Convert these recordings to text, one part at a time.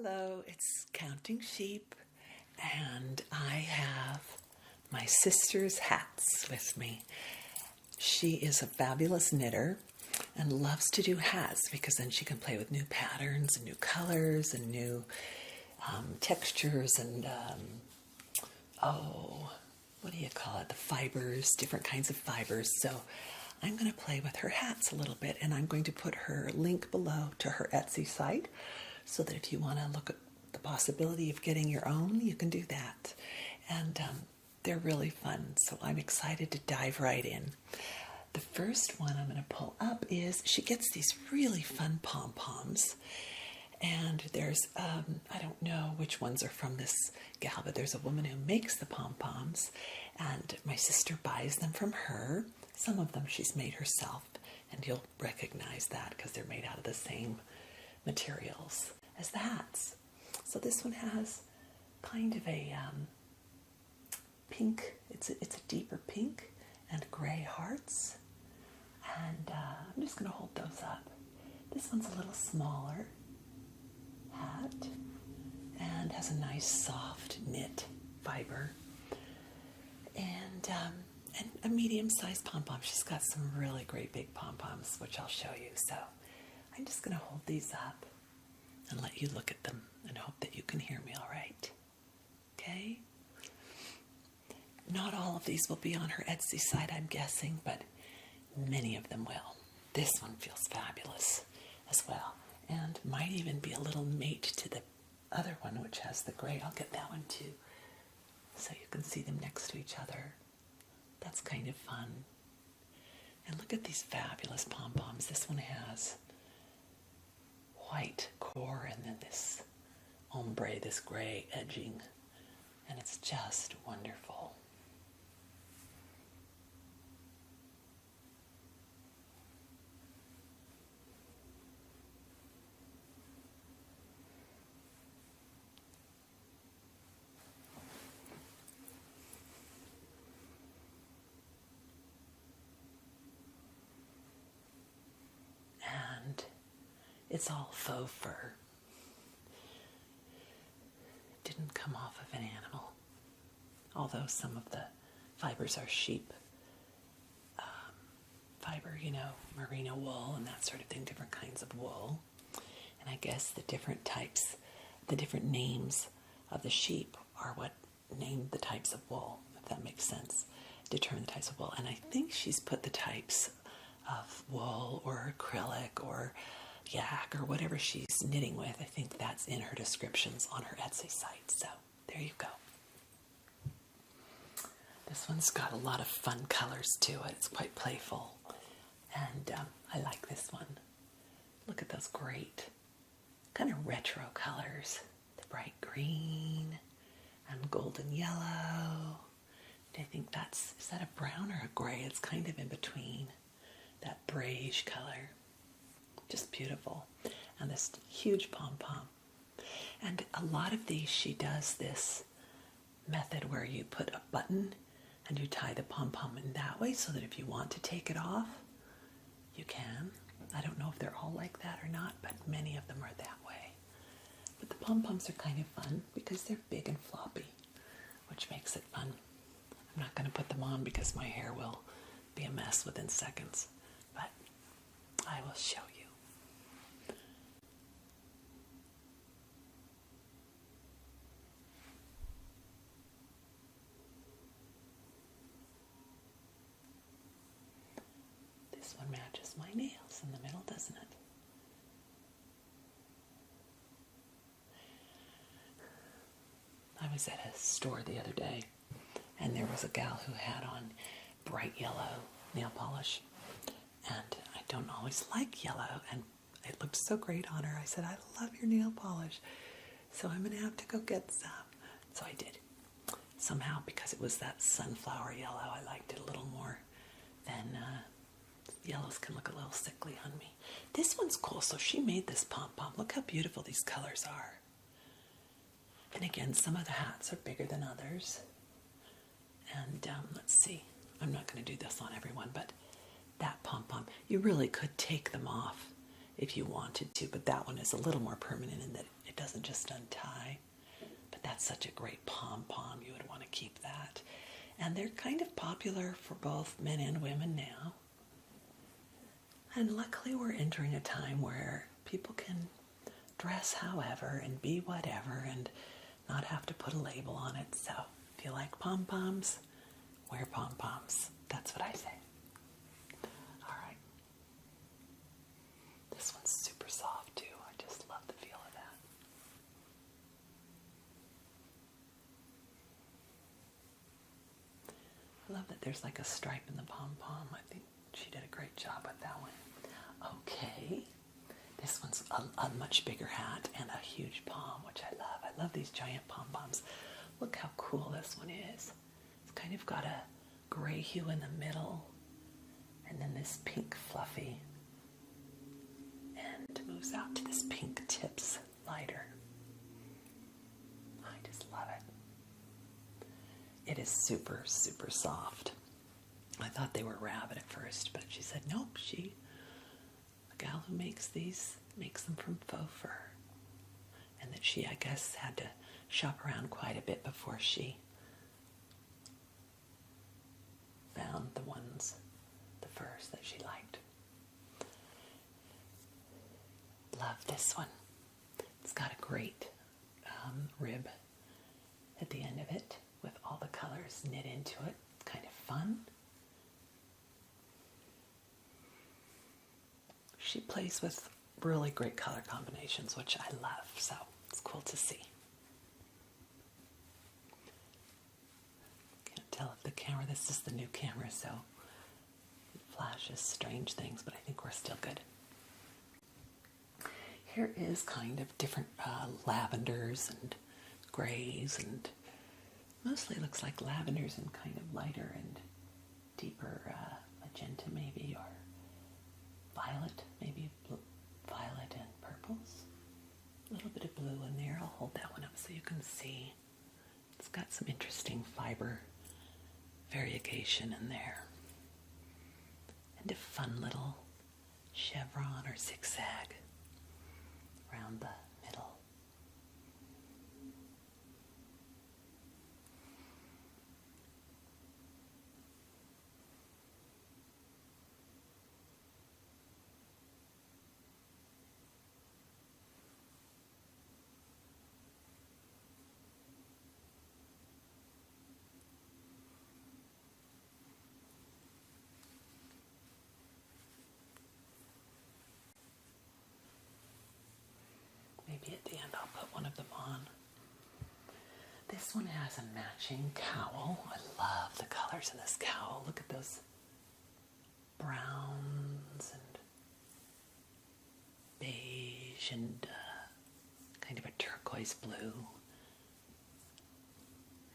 Hello, it's Counting Sheep, and I have my sister's hats with me. She is a fabulous knitter and loves to do hats because then she can play with new patterns and new colors and new textures and, what do you call it? The fibers, different kinds of fibers. So I'm going to play with her hats a little bit, and I'm going to put her link below to her Etsy site so that if you want to look at the possibility of getting your own, you can do that. And they're really fun, so I'm excited to dive right in. The first one I'm going to pull up is she gets these really fun pom-poms. And there's, I don't know which ones are from this gal, but there's a woman who makes the pom-poms, and my sister buys them from her. Some of them she's made herself, and you'll recognize that because they're made out of the same materials as the hats. So this one has kind of a pink, it's a deeper pink and gray hearts. And I'm just going to hold those up. This one's a little smaller hat and has a nice soft knit fiber and a medium-sized pom-pom. She's got some really great big pom-poms, which I'll show you. So I'm just going to hold these up and let you look at them and hope that you can hear me all right. Okay? Not all of these will be on her Etsy site, I'm guessing, but many of them will. This one feels fabulous as well, and might even be a little mate to the other one, which has the gray. I'll get that one too, so you can see them next to each other. That's kind of fun. And look at these fabulous pom-poms. This one has white core and then this ombre, this gray edging, and it's just wonderful. And it's all faux fur. It didn't come off of an animal, although some of the fibers are sheep fiber, merino wool and that sort of thing, different kinds of wool. And I guess the different names of the sheep are what name the types of wool, if that makes sense, determine the types of wool. And I think she's put the types of wool or acrylic or yak or whatever she's knitting with. I think that's in her descriptions on her Etsy site. So there you go. This one's got a lot of fun colors to it. It's quite playful. And I like this one. Look at those great kind of retro colors. The bright green and golden yellow. I think is that a brown or a gray? It's kind of in between. That beige color. Just beautiful. And this huge pom-pom. And a lot of these, she does this method where you put a button and you tie the pom-pom in that way so that if you want to take it off, you can. I don't know if they're all like that or not, but many of them are that way. But the pom-poms are kind of fun because they're big and floppy, which makes it fun. I'm not going to put them on because my hair will be a mess within seconds, but I will show you. This one matches my nails in the middle, doesn't it? I was at a store the other day, and there was a gal who had on bright yellow nail polish, and I don't always like yellow, and it looked so great on her. I said, I love your nail polish, so I'm going to have to go get some. So I did. Somehow, because it was that sunflower yellow, I liked it a little more than yellows can look a little sickly on me. This one's cool. So she made this pom-pom. Look how beautiful these colors are. And again, some of the hats are bigger than others. And let's see. I'm not going to do this on everyone, but that pom-pom, you really could take them off if you wanted to, but that one is a little more permanent in that it doesn't just untie. But that's such a great pom-pom. You would want to keep that. And they're kind of popular for both men and women now. And luckily we're entering a time where people can dress however and be whatever and not have to put a label on it. So if you like pom-poms, wear pom-poms. That's what I say. All right. This one's super soft too. I just love the feel of that. I love that there's like a stripe in the pom-pom. I think she did a great job with that one. Okay. This one's a much bigger hat and a huge pom, which I love. I love these giant pom-poms. Look how cool this one is. It's kind of got a gray hue in the middle, and then this pink fluffy, and moves out to this pink tips lighter. I just love it. It is super, super soft. I thought they were rabbit at first, but she said, nope, the gal who makes these makes them from faux fur. And that she, I guess, had to shop around quite a bit before she found the furs that she liked. Love this one. It's got a great rib at the end of it with all the colors knit into it. It's kind of fun. She plays with really great color combinations, which I love, so it's cool to see. Can't tell if the camera, this is the new camera, so it flashes strange things, but I think we're still good. Here is kind of different lavenders and grays, and mostly looks like lavenders and kind of lighter and deeper magenta maybe, or violet, maybe violet and purples. A little bit of blue in there. I'll hold that one up so you can see. It's got some interesting fiber variegation in there. And a fun little chevron or zigzag around the middle. Maybe at the end I'll put one of them on. This one has a matching cowl. I love the colors in this cowl. Look at those browns and beige and kind of a turquoise blue. Isn't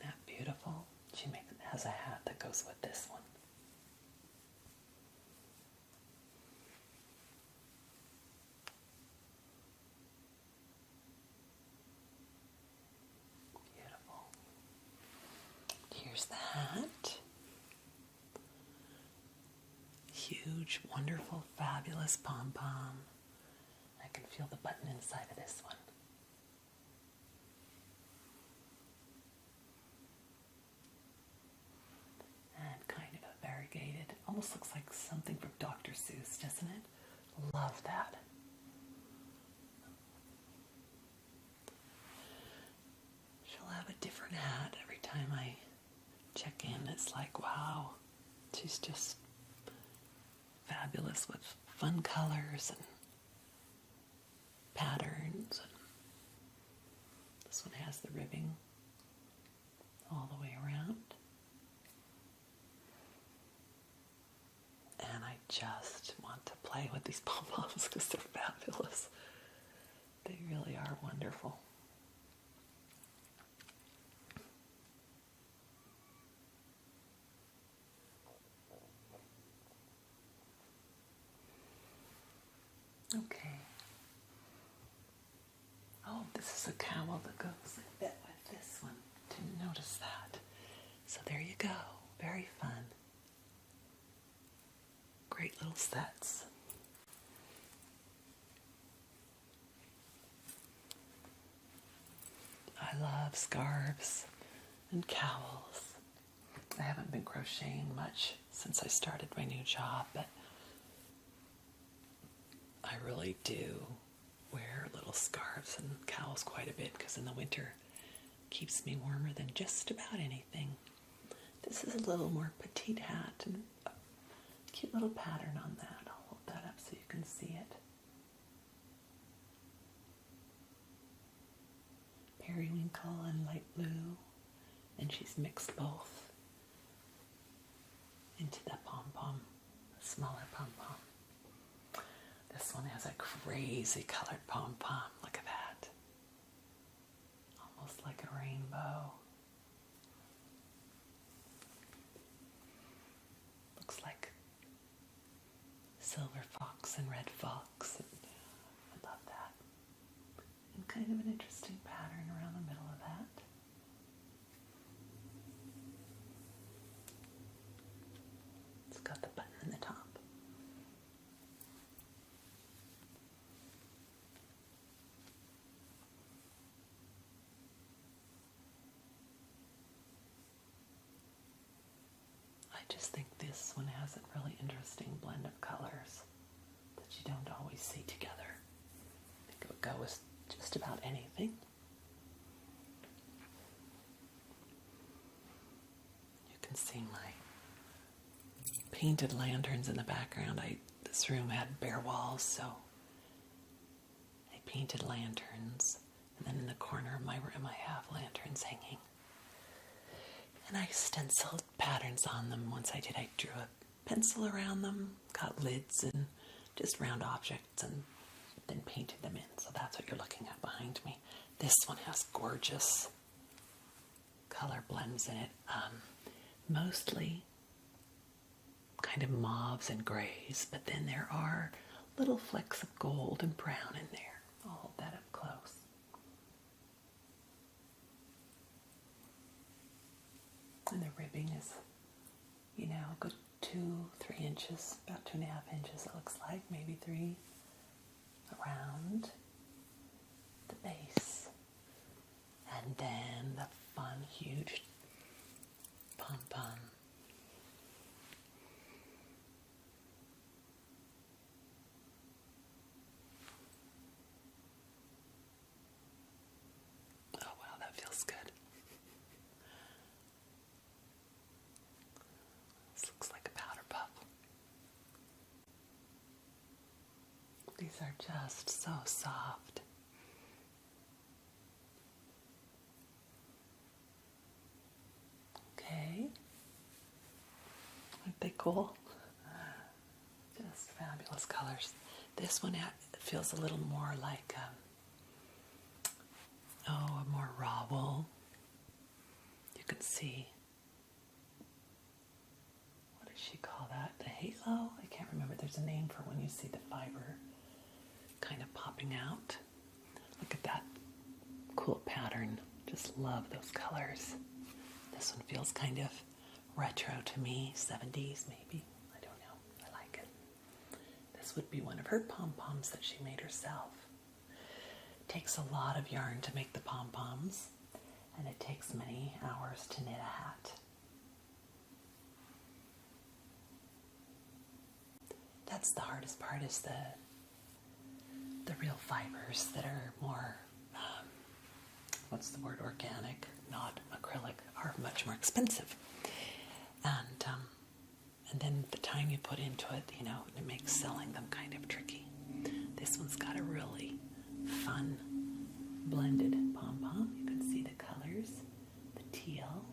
that beautiful? She has a hat that goes with this one. Here's the hat. Huge, wonderful, fabulous pom-pom. I can feel the button inside of this one. And kind of a variegated, almost looks like something from Dr. Seuss, doesn't it? Love that. She'll have a different hat every time I check in. It's like, wow, she's just fabulous with fun colors and patterns. And this one has the ribbing all the way around. And I just want to play with these pom-poms because they're fabulous. They really are wonderful. Okay. Oh, this is a cowl that goes a bit with this one. Didn't notice that. So there you go. Very fun. Great little sets. I love scarves and cowls. I haven't been crocheting much since I started my new job, but I really do wear little scarves and cowls quite a bit because in the winter it keeps me warmer than just about anything. This is a little more petite hat and a cute little pattern on that. I'll hold that up so you can see it. Periwinkle and light blue, and she's mixed both into the pom-pom, a smaller pom-pom. This one has a crazy colored pom-pom. Look at that. Almost like a rainbow. Looks like silver fox and red fox. I love that. And kind of an interesting pattern around the middle of that. It's got the button in the top. I just think this one has a really interesting blend of colors that you don't always see together. I think it would go with just about anything. You can see my painted lanterns in the background. This room had bare walls, so I painted lanterns. And then in the corner of my room I have lanterns hanging. And I stenciled patterns on them. Once I did, I drew a pencil around them, got lids and just round objects, and then painted them in. So that's what you're looking at behind me. This one has gorgeous color blends in it. Mostly kind of mauves and grays, but then there are little flecks of gold and brown in there. I'll hold that up close. And the ribbing is, a good 2-3 inches, about 2.5 inches it looks like, maybe 3, around the base. And then the fun, huge pom-pom. Oh wow, that feels good. This looks like a powder puff. These are just so soft. Okay. Aren't they cool? Just fabulous colors. This one feels a little more like a more raw wool. You can see, what does she call that? The halo? I can't remember. There's a name for when you see the fiber kind of popping out. Look at that cool pattern. Just love those colors. This one feels kind of retro to me, 70s maybe. I don't know. I like it. This would be one of her pom-poms that she made herself. It takes a lot of yarn to make the pom-poms, and it takes many hours to knit a hat. That's the hardest part, is the real fibers that are more, organic, not acrylic, are much more expensive. And then the time you put into it, it makes selling them kind of tricky. This one's got a really fun blended pom-pom. You can see the colors, the teal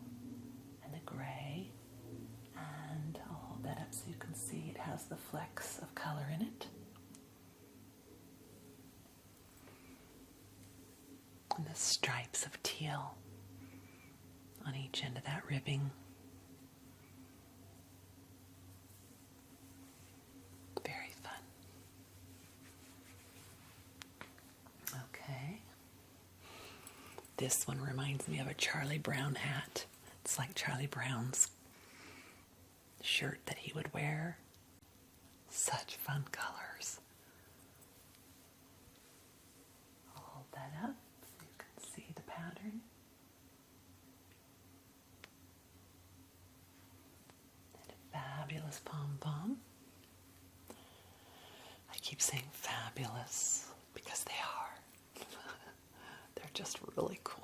and the gray. And I'll hold that up so you can see it has the flecks of color in it. And the stripes of teal on each end of that ribbing. Very fun. Okay. This one reminds me of a Charlie Brown hat. It's like Charlie Brown's shirt that he would wear. Such fun colors. I'll hold that up so you can see the pattern. fabulous pom-pom. I keep saying fabulous because they are. They're just really cool.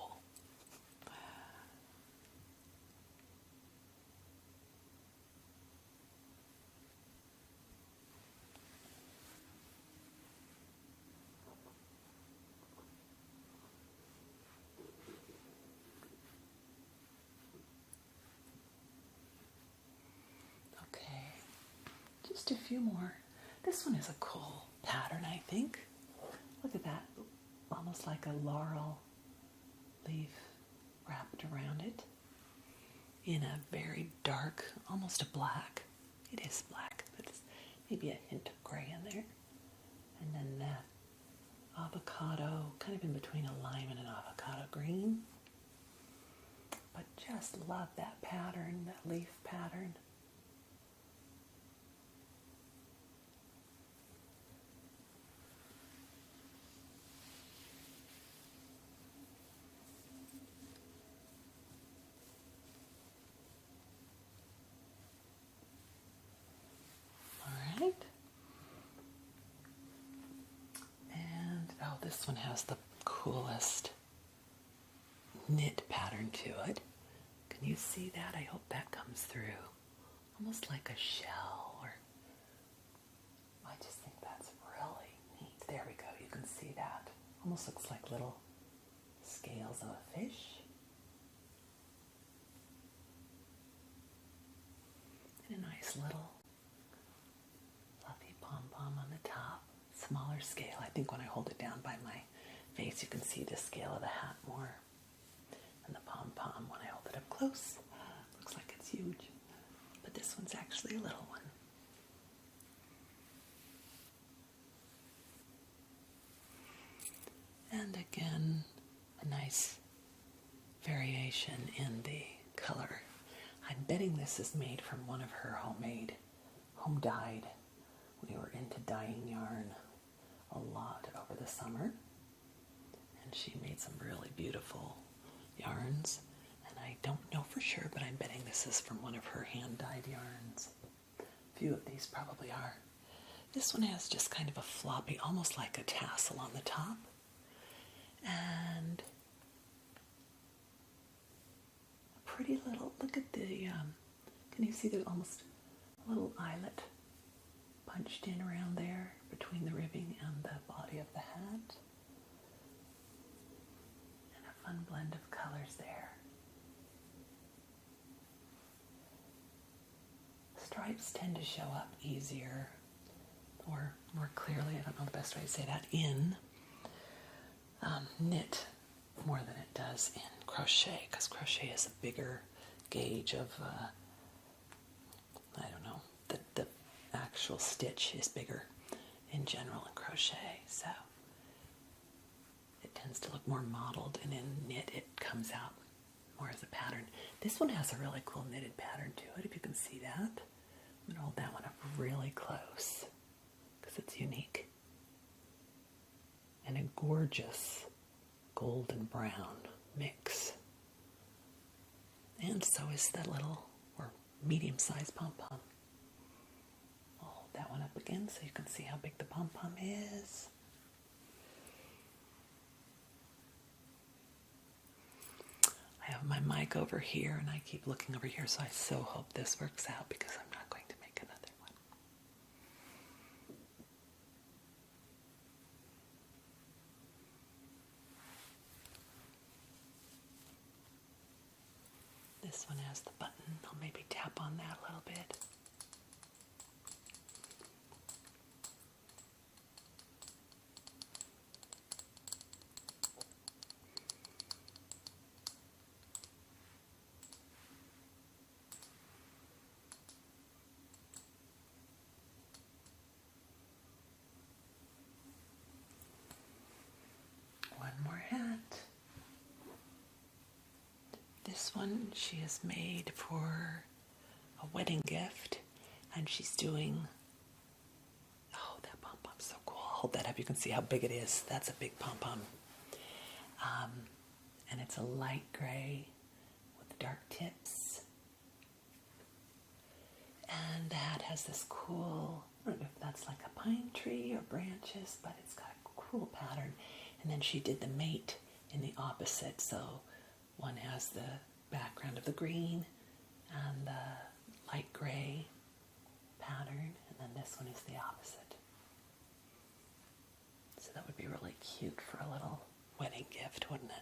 Okay, just a few more. This one is a cool pattern, I think. Look at that, almost like a laurel leaf wrapped around it in a very dark, almost a black. It is black, but it's maybe a hint of gray in there. And then that avocado, kind of in between a lime and an avocado green. But just love that pattern, that leaf pattern. And this one has the coolest knit pattern to it. Can you see that? I hope that comes through. Almost like a shell, or I just think that's really neat. There we go, you can see that. Almost looks like little scales of a fish. And a nice little fluffy pom-pom on the top. Smaller scale. I think when I hold it down by my face, you can see the scale of the hat more. And the pom-pom, when I hold it up close, looks like it's huge. But this one's actually a little one. And again, a nice variation in the color. I'm betting this is made from one of her home dyed. We were into dyeing yarn a lot over the summer. And she made some really beautiful yarns. And I don't know for sure, but I'm betting this is from one of her hand-dyed yarns. A few of these probably are. This one has just kind of a floppy, almost like a tassel on the top. And a pretty little, look at the, can you see the almost a little eyelet punched in around there between the ribbing and the body of the hat? And a fun blend of colors there. Stripes tend to show up easier or more clearly, I don't know the best way to say that, in knit more than it does in crochet, because crochet is a bigger gauge of, I don't know, the actual stitch is bigger in general in crochet, so it tends to look more modeled, and in knit it comes out more as a pattern. This one has a really cool knitted pattern to it, if you can see that. I'm going to hold that one up really close because it's unique. And a gorgeous golden brown mix. And so is that little or medium-sized pom-pom. I'll hold that one up again so you can see how big the pom-pom is. I have my mic over here and I keep looking over here, so I so hope this works out because I'm not going to make another one. This one has the button. I'll maybe tap on that a little bit. One more hat. This one she has made for a wedding gift, and she's doing, oh, that pom-pom's so cool. I'll hold that up, you can see how big it is. That's a big pom-pom. And it's a light gray with dark tips. And the hat has this cool, I don't know if that's like a pine tree or branches, but it's got a cool pattern. And then she did the mate in the opposite, so one has the background of the green and the light gray pattern, and then this one is the opposite. So that would be really cute for a little wedding gift, wouldn't it?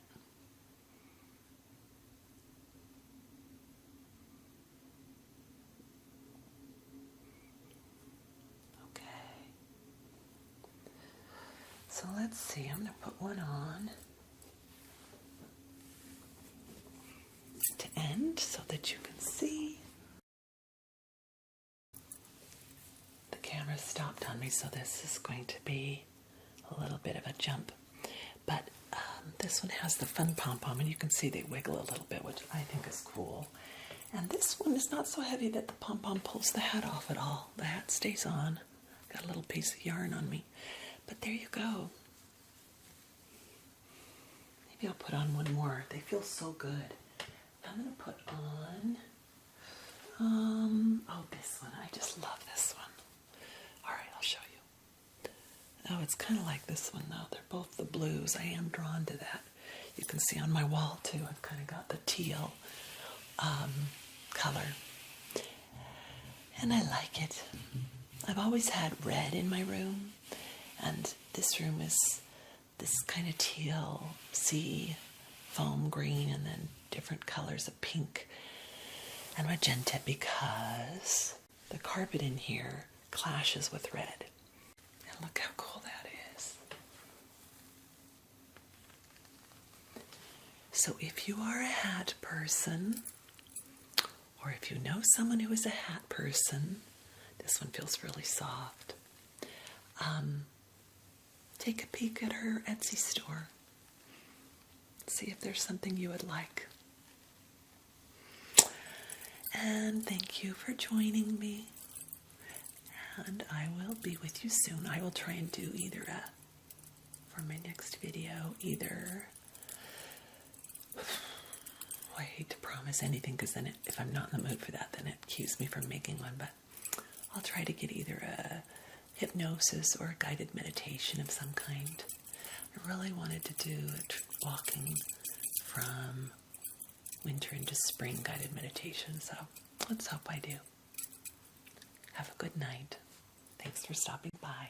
Okay. So let's see, I'm going to put one on to end so that you can see. The camera stopped on me, so this is going to be a little bit of a jump. But this one has the fun pom-pom, and you can see they wiggle a little bit, which I think is cool. And this one is not so heavy that the pom-pom pulls the hat off at all. The hat stays on. Got a little piece of yarn on me. But there you go. Maybe I'll put on one more. They feel so good. I'm going to put on, this one. I just love this one. All right, I'll show you. Oh, it's kind of like this one, though. They're both the blues. I am drawn to that. You can see on my wall, too, I've kind of got the teal color. And I like it. I've always had red in my room, and this room is this kind of teal sea foam green, and then different colors of pink and magenta, because the carpet in here clashes with red. And look how cool that is. So if you are a hat person, or if you know someone who is a hat person, this one feels really soft. Take a peek at her Etsy store. See if there's something you would like. And thank you for joining me. And I will be with you soon. I will try and do for my next video, I hate to promise anything, because then if I'm not in the mood for that, then it keeps me from making one. But I'll try to get either a hypnosis or a guided meditation of some kind. I really wanted to do a walking from winter into spring guided meditation, so let's hope I do. Have a good night. Thanks for stopping by.